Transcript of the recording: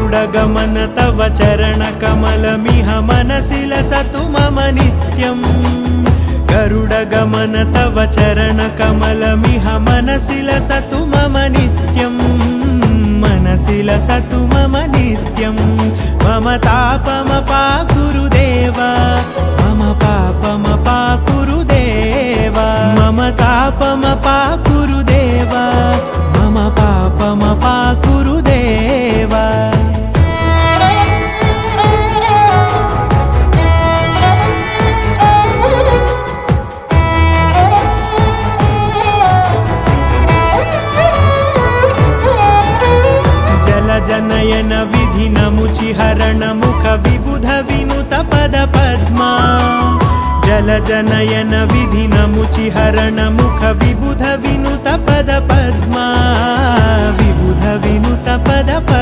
गरुडगमन तव चरणकमलमिह मनसि लसतु मम नित्यम् गरुडगमन तव चरणकमलमिह मनसि लसतु मम नित्यम् मनसि लसतु मम नित्यम् मम तापमपाकुरुदेव मम पापमपाकुरुदेव मम तापमपाकुरुदेव मम पापमपाकुरुदेव जनयन विधिनमुचिहरण मुख विबुध विनुत पद पद्मा जलजनयन विधिनमुचिहरण मुख विबुध विनुत पद पद्मा विबुध विनुत पद पद्मा।